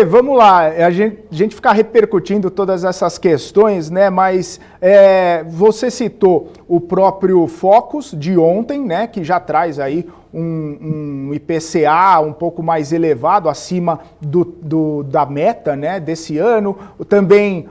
Vamos lá, a gente ficar repercutindo todas essas questões, né? Mas você citou o próprio Focus de ontem, né? Que já traz aí um IPCA um pouco mais elevado, acima da meta, né? Desse ano. Também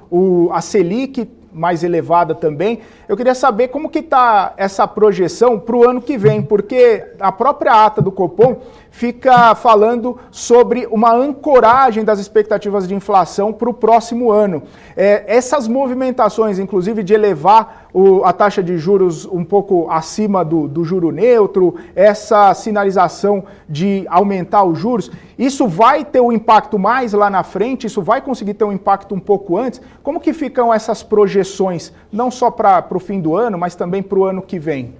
a Selic mais elevada também. Eu queria saber como que está essa projeção para o ano que vem, porque a própria ata do Copom fica falando sobre uma ancoragem das expectativas de inflação para o próximo ano. Essas movimentações, inclusive de elevar a taxa de juros um pouco acima do juro neutro, essa sinalização de aumentar os juros, isso vai ter um impacto mais lá na frente? Isso vai conseguir ter um impacto um pouco antes? Como que ficam essas projeções, não só para o fim do ano, mas também para o ano que vem?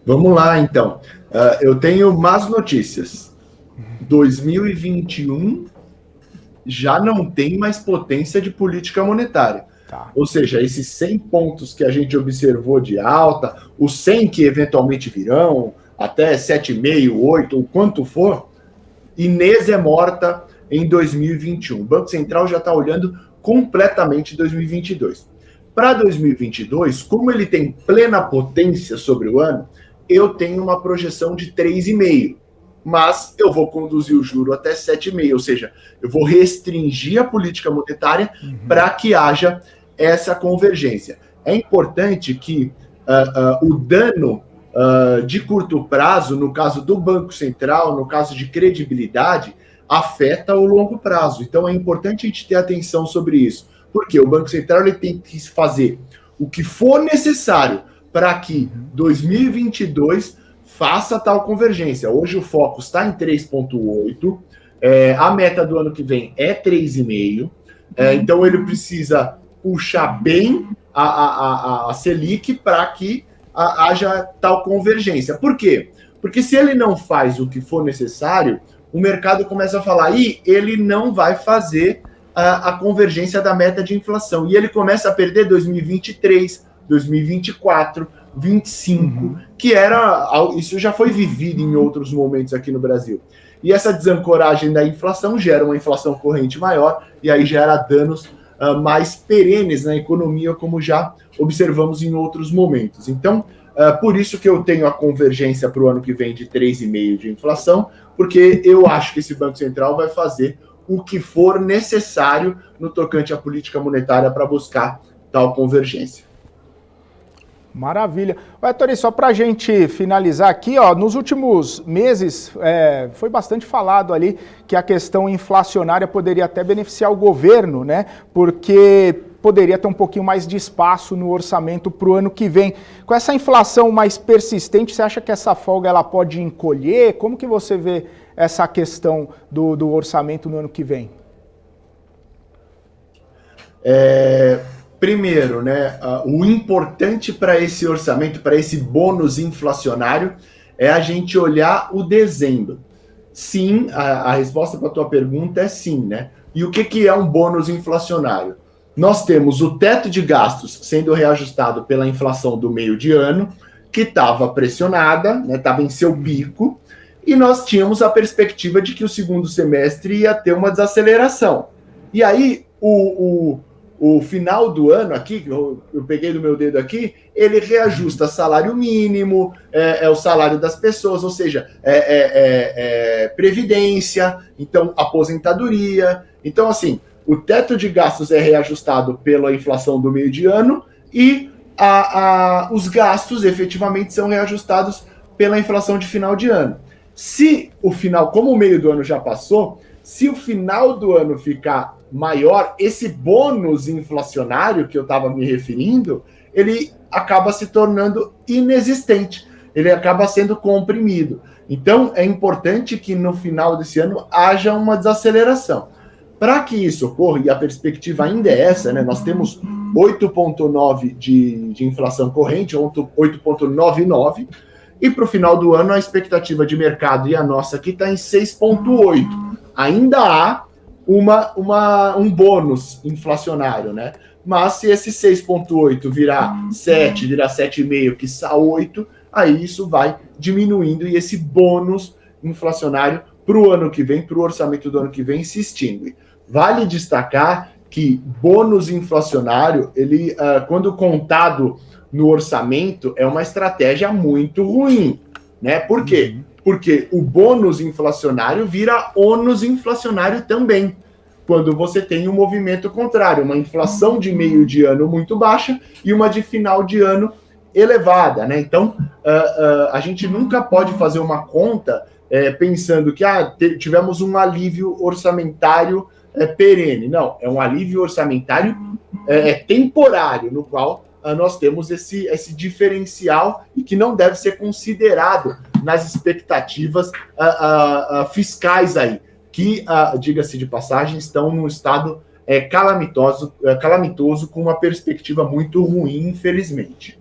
Vamos lá, então. Eu tenho más notícias. 2021 já não tem mais potência de política monetária. Tá. Ou seja, esses 100 pontos que a gente observou de alta, os 100 que eventualmente virão, até 7,5, 8, ou quanto for, Inês é morta em 2021. O Banco Central já está olhando completamente 2022. Para 2022, como ele tem plena potência sobre o ano, eu tenho uma projeção de 3,5, mas eu vou conduzir o juro até 7,5, ou seja, eu vou restringir a política monetária para que haja essa convergência. É importante que o dano de curto prazo, no caso do Banco Central, no caso de credibilidade, afeta o longo prazo. Então é importante a gente ter atenção sobre isso, porque o Banco Central ele tem que fazer o que for necessário para que 2022 faça tal convergência. Hoje o foco está em 3,8, a meta do ano que vem é 3,5, então ele precisa puxar bem a Selic para que haja tal convergência. Por quê? Porque se ele não faz o que for necessário, o mercado começa a falar, ele não vai fazer a convergência da meta de inflação. E ele começa a perder 2023, 2024, 25, que isso já foi vivido em outros momentos aqui no Brasil. E essa desancoragem da inflação gera uma inflação corrente maior e aí gera danos mais perenes na economia, como já observamos em outros momentos. Então, por isso que eu tenho a convergência para o ano que vem de 3,5% de inflação, porque eu acho que esse Banco Central vai fazer o que for necessário no tocante à política monetária para buscar tal convergência. Maravilha. Ettore, só para a gente finalizar aqui, nos últimos meses foi bastante falado ali que a questão inflacionária poderia até beneficiar o governo, né? Porque poderia ter um pouquinho mais de espaço no orçamento para o ano que vem. Com essa inflação mais persistente, você acha que essa folga ela pode encolher? Como que você vê essa questão do orçamento no ano que vem? Primeiro, né, o importante para esse orçamento, para esse bônus inflacionário, é a gente olhar o dezembro. Sim, a resposta para a tua pergunta é sim, né? E o que é um bônus inflacionário? Nós temos o teto de gastos sendo reajustado pela inflação do meio de ano, que estava pressionada, né, estava em seu pico, e nós tínhamos a perspectiva de que o segundo semestre ia ter uma desaceleração. E aí, o final do ano aqui, eu peguei do meu dedo aqui, ele reajusta salário mínimo, o salário das pessoas, ou seja, previdência, então aposentadoria. Então, assim, o teto de gastos é reajustado pela inflação do meio de ano e os gastos efetivamente são reajustados pela inflação de final de ano. Se o final, como o meio do ano já passou, se o final do ano ficar maior, esse bônus inflacionário que eu estava me referindo, ele acaba se tornando inexistente, ele acaba sendo comprimido. Então, é importante que no final desse ano haja uma desaceleração. Para que isso ocorra, e a perspectiva ainda é essa, né? Nós temos 8,9% de inflação corrente, 8,99%, e para o final do ano a expectativa de mercado e a nossa aqui está em 6,8%. Ainda há um bônus inflacionário, né? Mas se esse 6,8 virar 7, virar 7,5, quiçá 8, aí isso vai diminuindo e esse bônus inflacionário para o ano que vem, para o orçamento do ano que vem, se extingue. Vale destacar que bônus inflacionário, ele, quando contado no orçamento, é uma estratégia muito ruim, né? Por quê? Porque o bônus inflacionário vira ônus inflacionário também, quando você tem um movimento contrário, uma inflação de meio de ano muito baixa e uma de final de ano elevada, né? Então, a gente nunca pode fazer uma conta pensando que tivemos um alívio orçamentário perene. Não, é um alívio orçamentário temporário, no qual nós temos esse diferencial e que não deve ser considerado nas expectativas fiscais aí, que, diga-se de passagem, estão num estado calamitoso, com uma perspectiva muito ruim, infelizmente.